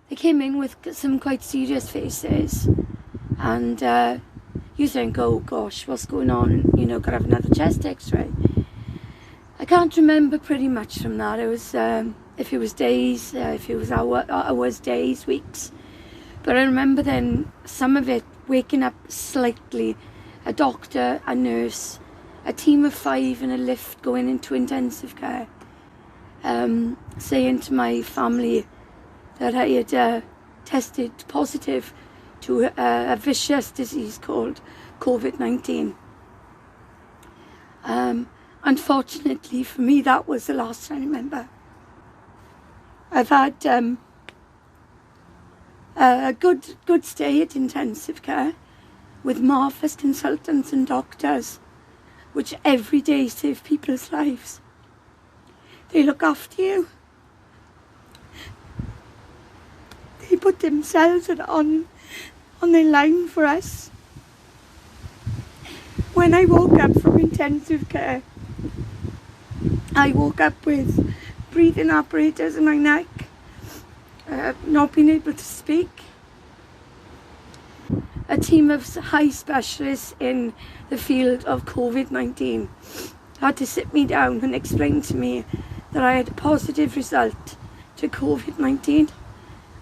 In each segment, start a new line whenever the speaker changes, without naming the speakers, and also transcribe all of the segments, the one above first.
they came in with some quite serious faces, and you think, oh gosh, what's going on? You know, gotta have another chest x-ray. I can't remember pretty much from that. It was, if it was days, if it was hours, days, weeks. But I remember then some of it waking up slightly, a doctor, a nurse, a team of 5 in a lift going into intensive care, saying to my family that I had tested positive to a vicious disease called COVID-19. Unfortunately for me, that was the last I remember. I've had a good stay at intensive care with marvellous consultants and doctors, which every day save people's lives. They look after you. They put themselves on their line for us. When I woke up from intensive care, I woke up with breathing apparatus in my neck, not being able to speak. A team of high specialists in the field of COVID-19 had to sit me down and explain to me that I had a positive result to COVID-19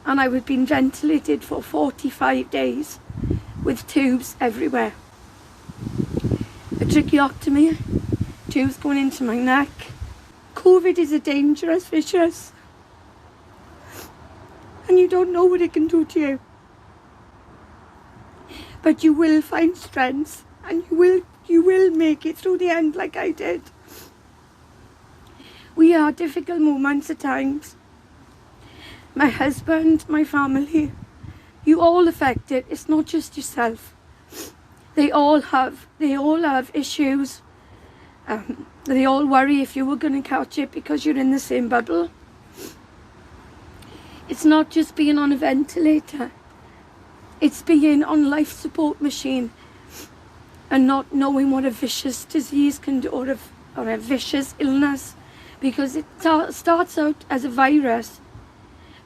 and I had been ventilated for 45 days with tubes everywhere. A tracheotomy, tubes going into my neck. COVID is a dangerous, vicious, and you don't know what it can do to you. But you will find strength, and you will make it through the end like I did. We had difficult moments at times. My husband, my family, you all affected. It's not just yourself. They all have issues. They all worry if you were going to catch it because you're in the same bubble. It's not just being on a ventilator. It's being on life support machine and not knowing what a vicious disease can do, or a vicious illness, because it starts out as a virus,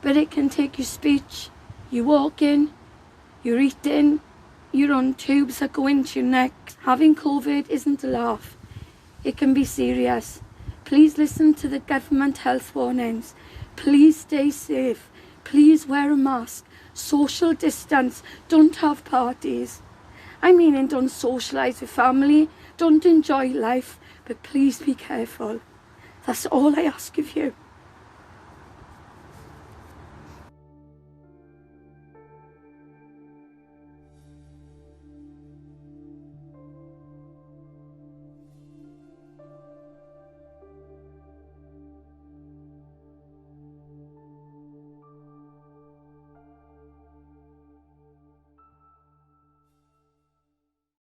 but it can take your speech, your walking, your eating, you're on tubes that go into your neck. Having COVID isn't a laugh. It can be serious. Please listen to the government health warnings. Please stay safe. Please wear a mask. Social distance. Don't have parties. I mean, and don't socialise with family. Don't enjoy life. But please be careful. That's all I ask of you.